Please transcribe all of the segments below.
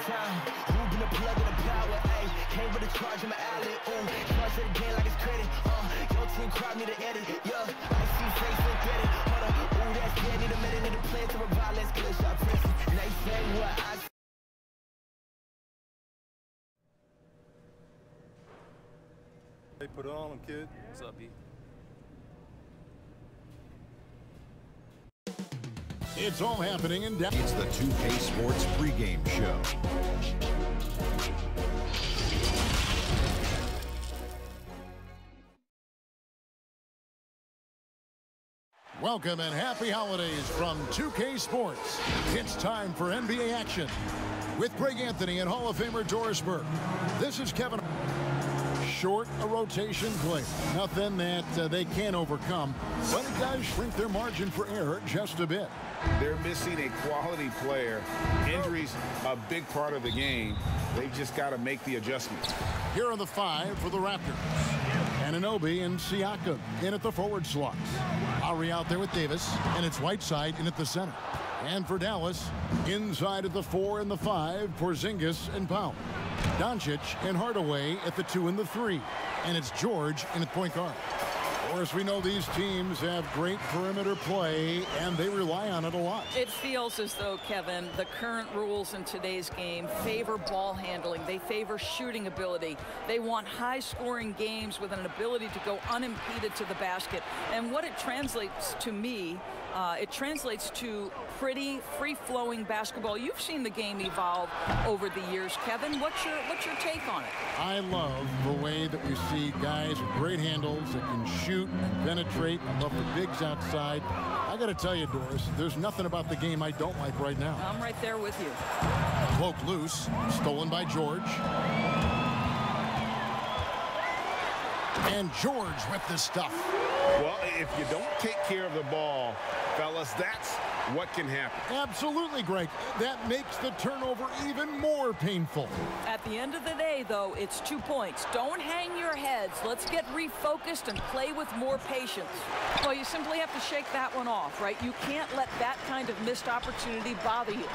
time. Moving the plug in the power, ayy. Came with a charge in my alley, ooh. Charge to the game like it's credit, your team crowd need to edit, yeah. I see face and get it, hold up, ooh, that's dead. Need a minute, need a plan to revive, let's get a shot pressing. And they say what I say. Hey, put it on them, kid. What's up, B? It's all happening in Dallas. It's the 2K Sports pregame show. Welcome and happy holidays from 2K Sports. It's time for NBA action with Greg Anthony and Hall of Famer Doris Burke. This is Kevin. Short a rotation play. Nothing that they can't overcome, but it does shrink their margin for error just a bit. They're missing a quality player. Injuries a big part of the game. They've just got to make the adjustments. Here are the 5 for the Raptors. Anunoby and Siakam in at the forward slot. Ari out there with Davis, and it's Whiteside in at the center. And for Dallas, inside at the 4 and the 5, Porzingis and Powell. Doncic and Hardaway at the 2 and the 3. And it's George in at point guard. Of course, we know these teams have great perimeter play, and they rely on it a lot. It feels as though, Kevin, the current rules in today's game favor ball handling. They favor shooting ability. They want high-scoring games with an ability to go unimpeded to the basket. And what it translates to me, it translates to pretty free-flowing basketball. You've seen the game evolve over the years, Kevin. What's your take on it? I love the way that we see guys with great handles that can shoot and penetrate. I love the bigs outside. I got to tell you, Doris, there's nothing about the game I don't like right now. I'm right there with you. Cloak loose, stolen by George. And George with the stuff. Well, if you don't take care of the ball, fellas, that's what can happen. Absolutely, Greg. That makes the turnover even more painful. At the end of the day, though, it's 2 points. Don't hang your heads. Let's get refocused and play with more patience. Well, you simply have to shake that one off, right? You can't let that kind of missed opportunity bother you.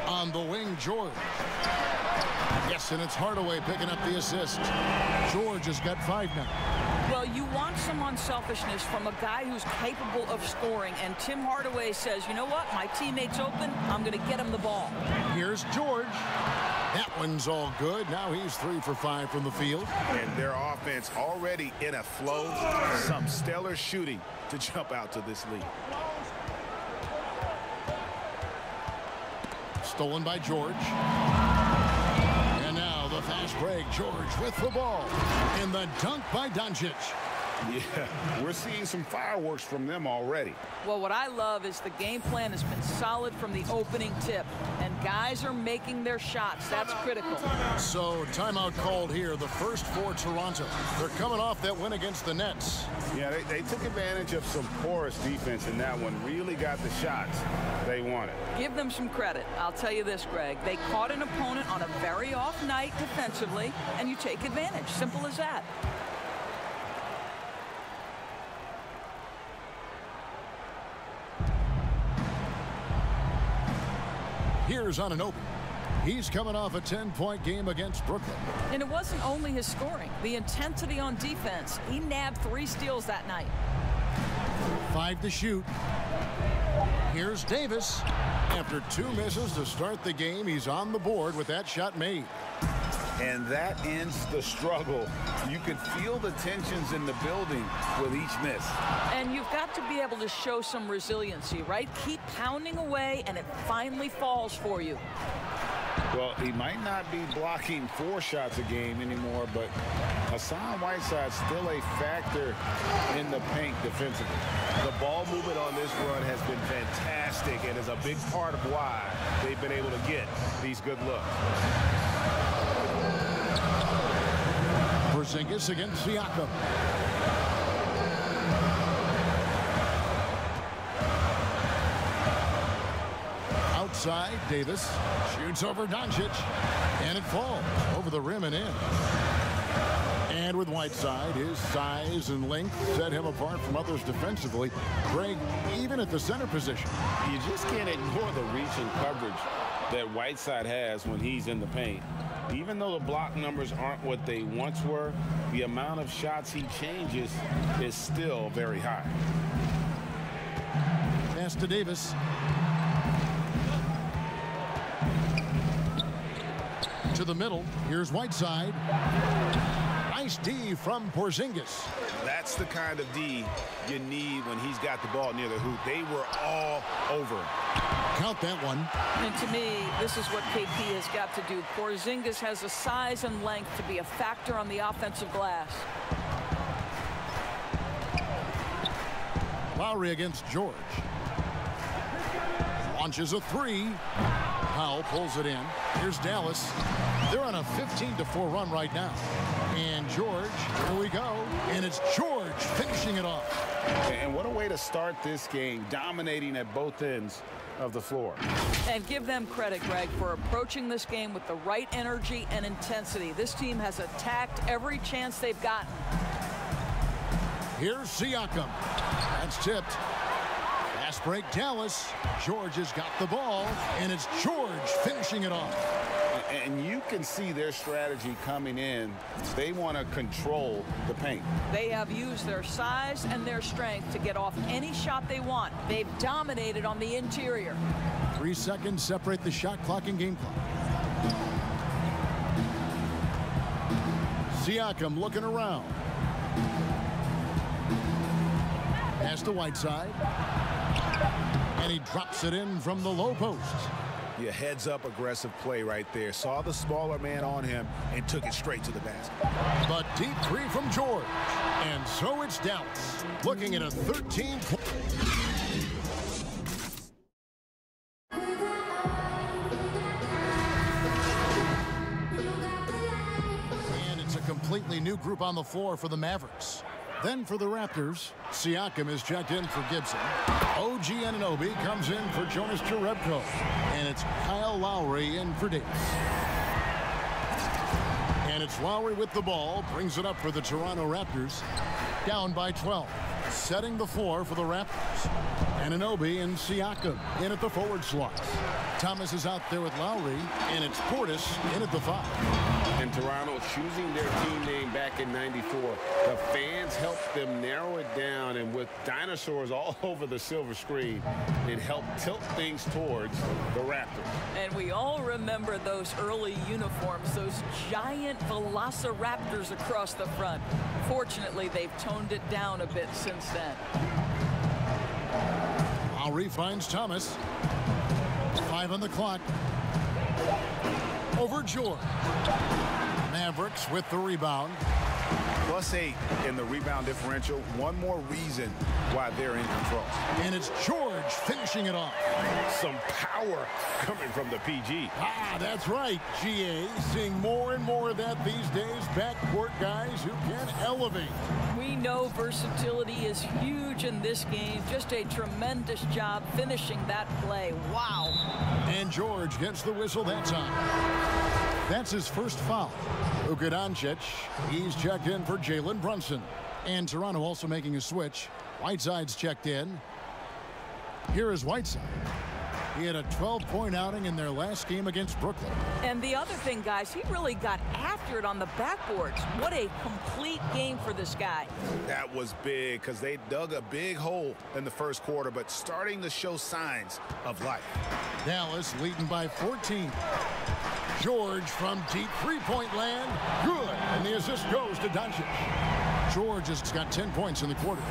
On the wing, George. Yes, and it's Hardaway picking up the assist. George has got 5 now. Well, you want some unselfishness from a guy who's capable of scoring, and Tim Hardaway says, you know what, my teammate's open, I'm going to get him the ball. Here's George. That one's all good. Now he's 3 for 5 from the field. And their offense already in a flow. Some stellar shooting to jump out to this lead. Stolen by George. And now the fast break. George with the ball. And the dunk by Doncic. Yeah, we're seeing some fireworks from them already. Well, what I love is the game plan has been solid from the opening tip, and guys are making their shots. That's critical. So, timeout called here, the first for Toronto. They're coming off that win against the Nets. Yeah, they took advantage of some porous defense in that one. Really got the shots they wanted. Give them some credit. I'll tell you this, Greg. They caught an opponent on a very off night defensively, and you take advantage. Simple as that. Here's Anunoby. He's coming off a 10-point game against Brooklyn. And it wasn't only his scoring. The intensity on defense. He nabbed 3 steals that night. 5 to shoot. Here's Davis. After 2 misses to start the game, he's on the board with that shot made. And that ends the struggle. You could feel the tensions in the building with each miss. And you've got to be able to show some resiliency, right? Keep pounding away, and it finally falls for you. Well, he might not be blocking 4 shots a game anymore, but Hassan Whiteside's still a factor in the paint defensively. The ball movement on this run has been fantastic and is a big part of why they've been able to get these good looks. Porzingis against Siakam. Outside, Davis shoots over Doncic, and it falls over the rim and in. And with Whiteside, his size and length set him apart from others defensively. Greg, even at the center position. You just can't ignore the reach and coverage that Whiteside has when he's in the paint. Even though the block numbers aren't what they once were, the amount of shots he changes is still very high. Pass to Davis. To the middle. Here's Whiteside. Nice D from Porzingis. That's the kind of D you need when he's got the ball near the hoop. They were all over him. Count that one. And to me, this is what KP has got to do. Porzingis has the size and length to be a factor on the offensive glass. Lowry against George. Launches a three. Powell pulls it in. Here's Dallas. They're on a 15-4 run right now. And George, here we go. And it's George finishing it off. And what a way to start this game, dominating at both ends of the floor. And give them credit, Greg, for approaching this game with the right energy and intensity. This team has attacked every chance they've gotten. Here's Siakam. That's tipped. Fast break, Dallas. George has got the ball, and it's George finishing it off. And you can see their strategy coming in. They want to control the paint. They have used their size and their strength to get off any shot they want. They've dominated on the interior. 3 seconds separate the shot clock and game clock. Siakam looking around. Pass to Whiteside. And he drops it in from the low post. Yeah, heads-up aggressive play right there. Saw the smaller man on him and took it straight to the basket. But deep three from George. And so it's Dallas looking at a 13. And it's a completely new group on the floor for the Mavericks. Then for the Raptors, Siakam is checked in for Gibson. OG Anunoby comes in for Jonas Jerebko. And it's Kyle Lowry in for Davis. And it's Lowry with the ball, brings it up for the Toronto Raptors. Down by 12. Setting the floor for the Raptors. Anunoby and Siakam in at the forward slots. Thomas is out there with Lowry, and it's Portis in at the 5. And Toronto choosing their team name back in '94. The fans helped them narrow it down, and with dinosaurs all over the silver screen, it helped tilt things towards the Raptors. And we all remember those early uniforms, those giant velociraptors across the front. Fortunately, they've toned it down a bit since then. Lowry finds Thomas. 5 on the clock. Over George. Mavericks with the rebound. +8 in the rebound differential. One more reason why they're in control. And it's George finishing it off. Some power coming from the PG. Ah, that's right, GA. Seeing more and more of that these days. Backcourt guys who can elevate. We know versatility is huge in this game. Just a tremendous job finishing that play. Wow. And George gets the whistle that time. That's his first foul. Luka Doncic, he's checked in for Jalen Brunson. And Toronto also making a switch. Whiteside's checked in. Here is Whiteside. He had a 12-point outing in their last game against Brooklyn. And the other thing, guys, he really got after it on the backboards. What a complete game for this guy. That was big because they dug a big hole in the first quarter, but starting to show signs of life. Dallas leading by 14. George from deep three-point land. Good. And the assist goes to Doncic. George has got 10 points in the quarter.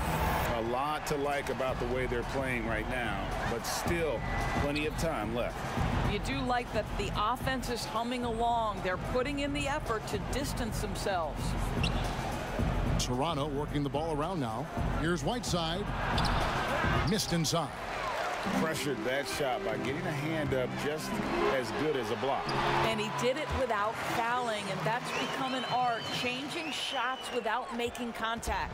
A lot to like about the way they're playing right now, but still plenty of time left. You do like that the offense is humming along. They're putting in the effort to distance themselves. Toronto working the ball around now. Here's Whiteside. Missed inside. Pressured that shot by getting a hand up just as good as a block. And he did it without fouling, and that's become an art, changing shots without making contact.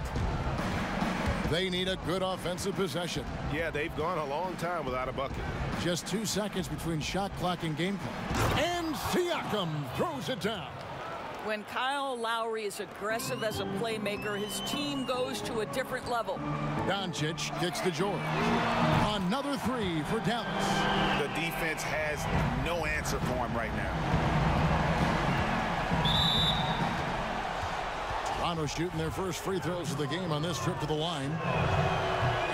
They need a good offensive possession. Yeah, they've gone a long time without a bucket. Just 2 seconds between shot clock and game clock. And Siakam throws it down. When Kyle Lowry is aggressive as a playmaker, his team goes to a different level. Doncic kicks to George. Another three for Dallas. The defense has no answer for him right now. Toronto shooting their first free throws of the game on this trip to the line.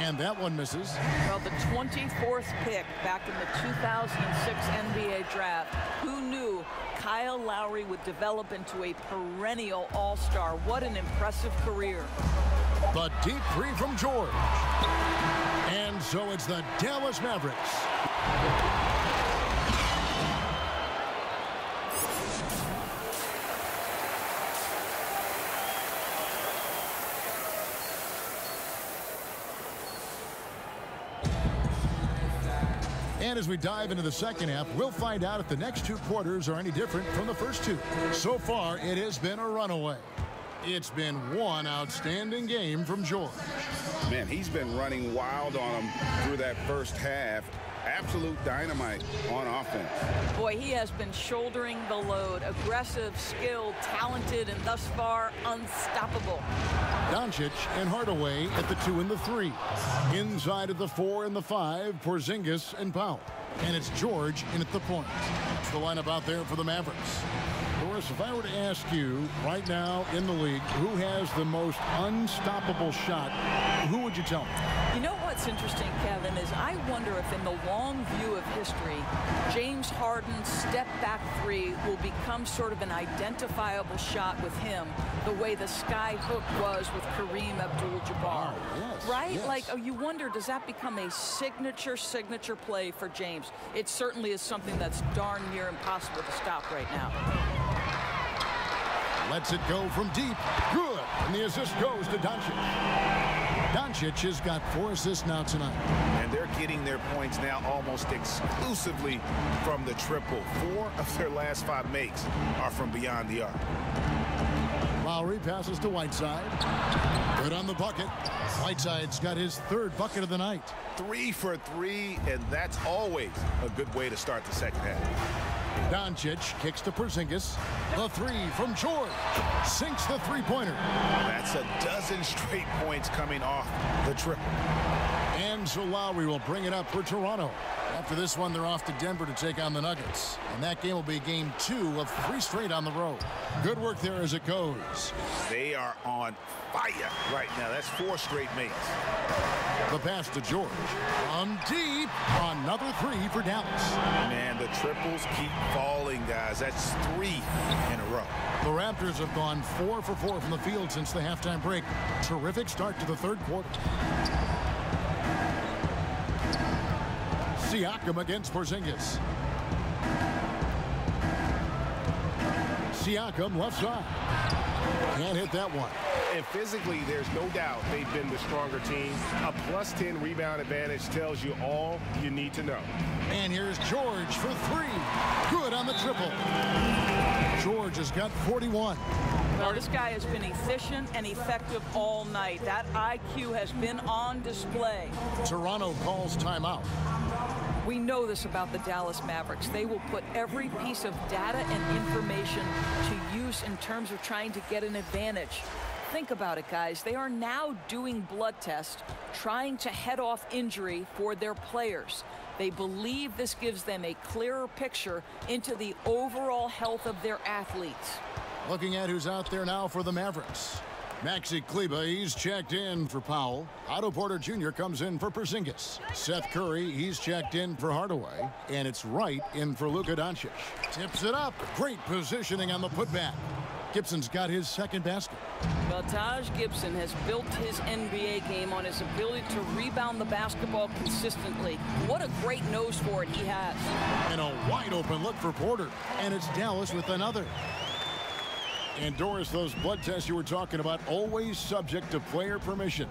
And that one misses. Well, the 24th pick back in the 2006 NBA draft. Who knew Kyle Lowry would develop into a perennial all-star? What an impressive career. The deep three from George. And so it's the Dallas Mavericks. And as we dive into the second half, we'll find out if the next two quarters are any different from the first two. So far, it has been a runaway. It's been one outstanding game from George. Man, he's been running wild on him through that first half. Absolute dynamite on offense. Boy, he has been shouldering the load. Aggressive, skilled, talented, and thus far unstoppable. Doncic and Hardaway at the 2 and the 3. Inside of the 4 and the 5, Porzingis and Powell. And it's George in at the point. That's the lineup out there for the Mavericks. Doris, if I were to ask you right now in the league, who has the most unstoppable shot, who would you tell me? You know what's interesting, Kevin, is I wonder if in the long view of history, James Harden's step-back three will become sort of an identifiable shot with him, the way the sky hook was with Kareem Abdul-Jabbar. Oh, yes, right? yes. Like, you wonder, does that become a signature play for James? It certainly is something that's darn near impossible to stop right now. Lets it go from deep. Good. And the assist goes to Doncic. Doncic has got 4 assists now tonight. And they're getting their points now almost exclusively from the triple. 4 of their last 5 makes are from beyond the arc. Lowry passes to Whiteside. Good on the bucket. Whiteside's got his 3rd bucket of the night. 3 for 3, and that's always a good way to start the second half. Doncic kicks to Porzingis. The 3 from George. Sinks the three-pointer. That's a dozen straight points coming off the triple. And so Lowry will bring it up for Toronto. After this one, they're off to Denver to take on the Nuggets. And that game will be game 2 of 3 straight on the road. Good work there as it goes. They are on fire right now. That's 4 straight makes. The pass to George. From deep. Another 3 for Dallas. Man, the triples keep falling, guys. That's 3 in a row. The Raptors have gone 4 for 4 from the field since the halftime break. Terrific start to the 3rd quarter. Siakam against Porzingis. Siakam left side. Can't hit that one. And physically, there's no doubt they've been the stronger team. A +10 rebound advantage tells you all you need to know. And here's George for 3. Good on the triple. George has got 41. Well, this guy has been efficient and effective all night. That IQ has been on display. Toronto calls timeout. We know this about the Dallas Mavericks. They will put every piece of data and information to use in terms of trying to get an advantage. Think about it, guys. They are now doing blood tests, trying to head off injury for their players. They believe this gives them a clearer picture into the overall health of their athletes. Looking at who's out there now for the Mavericks. Maxi Kleber, he's checked in for Powell. Otto Porter Jr. comes in for Porzingis. Seth Curry, he's checked in for Hardaway. And it's Wright in for Luka Doncic. Tips it up. Great positioning on the putback. Gibson's got his 2nd basket. Well, Taj Gibson has built his NBA game on his ability to rebound the basketball consistently. What a great nose for it he has. And a wide open look for Porter. And it's Dallas with another. And Doris, those blood tests you were talking about, always subject to player permission.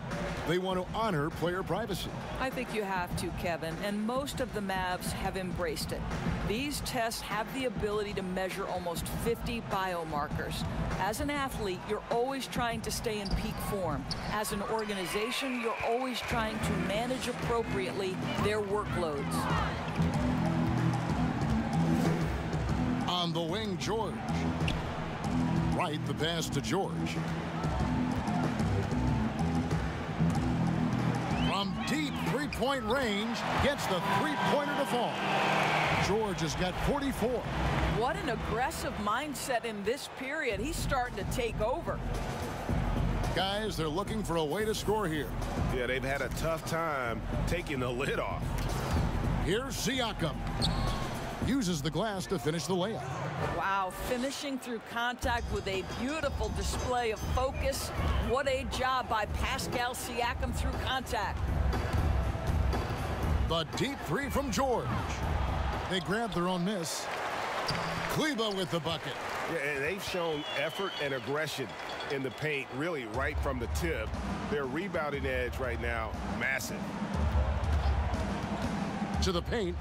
They want to honor player privacy. I think you have to, Kevin, and most of the Mavs have embraced it. These tests have the ability to measure almost 50 biomarkers. As an athlete, you're always trying to stay in peak form. As an organization, you're always trying to manage appropriately their workloads. On the wing, George. right, the pass to George. From deep three-point range, gets the three-pointer to fall. George has got 44. What an aggressive mindset in this period. He's starting to take over. Guys, they're looking for a way to score here. Yeah, they've had a tough time taking the lid off. Here's Siakam. Uses the glass to finish the layup. Wow, finishing through contact with a beautiful display of focus. What a job by Pascal Siakam through contact. The deep three from George. They grab their own miss. Kleba with the bucket. Yeah, and they've shown effort and aggression in the paint, really right from the tip. Their rebounding edge right now, massive. To the paint.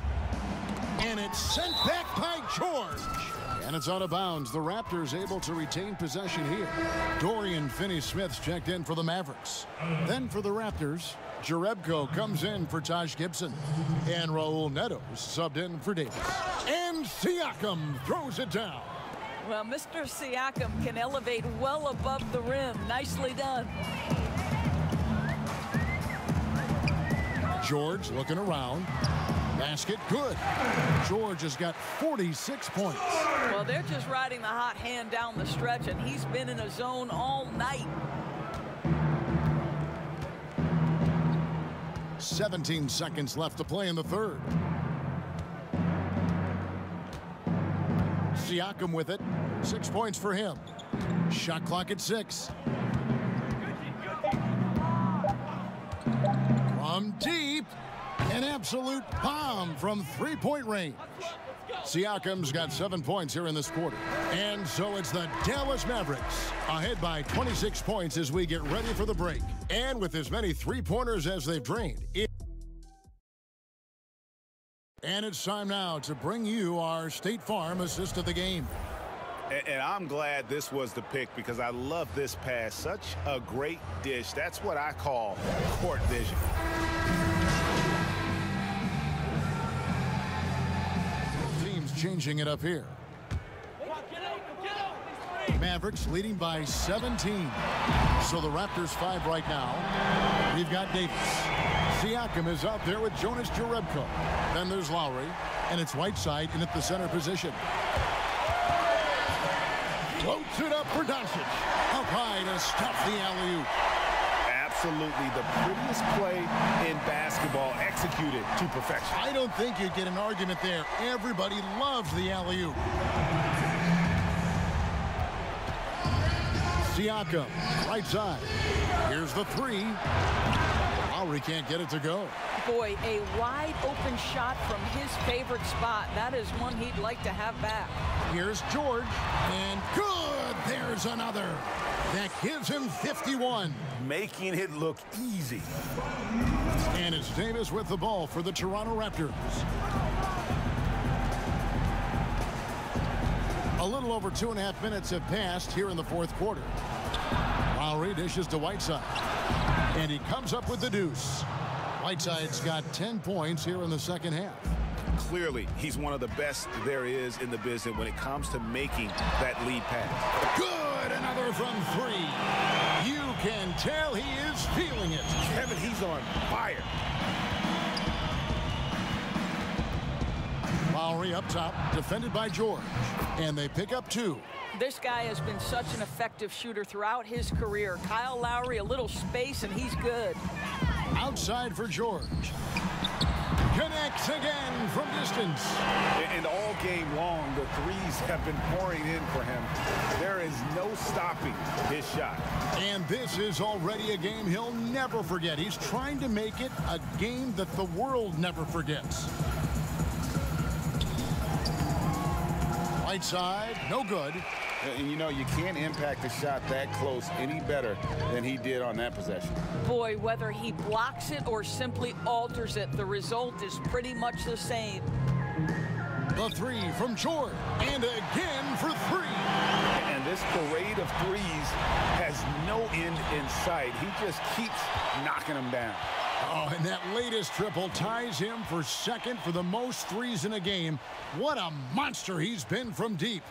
And it's sent back by George. And it's out of bounds. The Raptors able to retain possession here. Dorian Finney-Smith's checked in for the Mavericks. Then for the Raptors, Jerebko comes in for Taj Gibson. And Raul Neto subbed in for Davis. And Siakam throws it down. Well, Mr. Siakam can elevate well above the rim. Nicely done. George looking around. Basket good. George has got 46 points. Well, they're just riding the hot hand down the stretch, and he's been in a zone all night. 17 seconds left to play in the third. Siakam with it. 6 points for him. Shot clock at 6. From deep. An absolute bomb from three-point range. Siakam's got 7 points here in this quarter. And so it's the Dallas Mavericks ahead by 26 points as we get ready for the break. And with as many three-pointers as they've drained. And it's time now to bring you our State Farm assist of the game. And I'm glad this was the pick because I love this pass. Such a great dish. That's what I call court vision. Changing it up here. Mavericks leading by 17. So the Raptors 5 right now. We've got Davis. Siakam is out there with Jonas Jerebko. Then there's Lowry. And it's Whiteside in at the center position. Floats it up for Doncic. Up high to stop the alley-oop. Absolutely the prettiest play in basketball, executed to perfection. I don't think you'd get an argument there. Everybody loves the alley-oop. Siakam, right side. Here's the three. Lowry can't get it to go. Boy, a wide open shot from his favorite spot. That is one he'd like to have back. Here's George. And good. There's another. That gives him 51. Making it look easy. And it's Davis with the ball for the Toronto Raptors. A little over 2.5 minutes have passed here in the fourth quarter. Lowry dishes to Whiteside. And he comes up with the deuce. Whiteside's got 10 points here in the second half. Clearly, he's one of the best there is in the business when it comes to making that lead pass. Good! Another from 3. You can tell he is feeling it. Kevin, he's on fire. Lowry up top, defended by George. And they pick up 2. This guy has been such an effective shooter throughout his career. Kyle Lowry, a little space, and he's good. Outside for George. Connects again from distance. And all game long, the threes have been pouring in for him. There is no stopping his shot. And this is already a game he'll never forget. He's trying to make it a game that the world never forgets. Right side, no good. And you know, you can't impact a shot that close any better than he did on that possession. Boy, whether he blocks it or simply alters it, the result is pretty much the same. The 3 from George. And again for 3. And this parade of threes has no end in sight. He just keeps knocking them down. Oh, and that latest triple ties him for second for the most threes in a game. What a monster he's been from deep.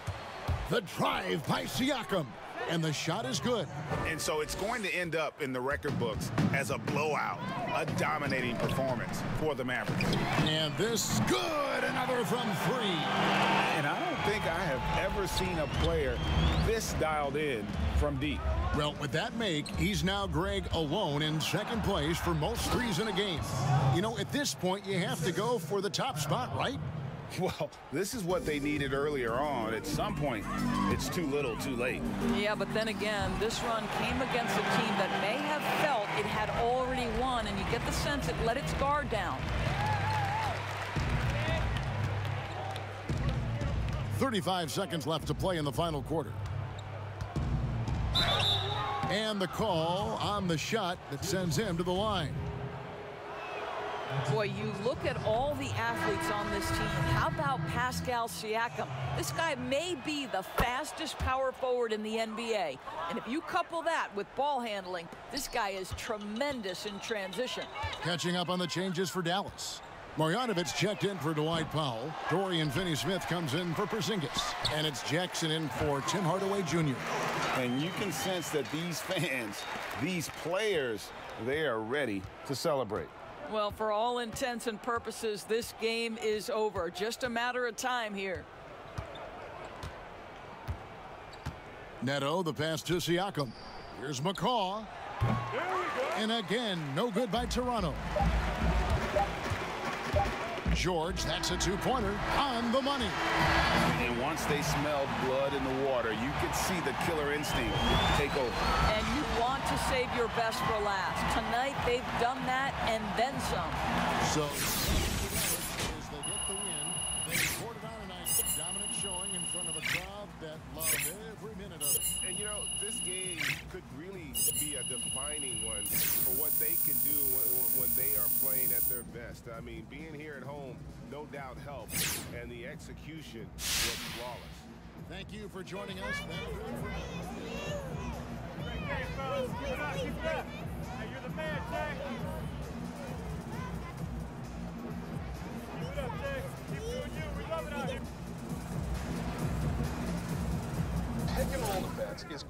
The drive by Siakam. And the shot is good. And so it's going to end up in the record books as a blowout, a dominating performance for the Mavericks. And this good, another from 3. And I don't think I have ever seen a player this dialed in from deep. Well, with that make, he's now, Greg, alone in second place for most threes in a game. You know, at this point, you have to go for the top spot, right? Well, this is what they needed earlier on. At some point, it's too little, too late. Yeah, but then again, this run came against a team that may have felt it had already won, and you get the sense it let its guard down. 35 seconds left to play in the final quarter. And the call on the shot that sends him to the line. Boy, you look at all the athletes on this team. How about Pascal Siakam? This guy may be the fastest power forward in the NBA. And if you couple that with ball handling, this guy is tremendous in transition. Catching up on the changes for Dallas. Marjanovic checked in for Dwight Powell. Dorian Finney-Smith comes in for Porzingis. And it's Jackson in for Tim Hardaway Jr. And you can sense that these fans, these players, they are ready to celebrate. Well, for all intents and purposes, this game is over. Just a matter of time here. Neto, the pass to Siakam. Here's McCaw. And again, no good by Toronto. George, that's a two-pointer on the money. And once they smelled blood in the water, you could see the killer instinct take over. And you want to save your best for last. Tonight, they've done that and then some. So, as they get the win, they poured it on tonight. Dominant showing in front of a crowd that loved every minute of it. And, you know, this game could really be a defining one for what they can do when they are playing at their best. I mean, being here at home, no doubt helped, and the execution was flawless. Thank you for joining us. Great game, fellas. Keep it up, keep it up. Hey, you're the man, Jack. Keep it up, Jack. Keep doing you. We love it out here. Taking all the bets is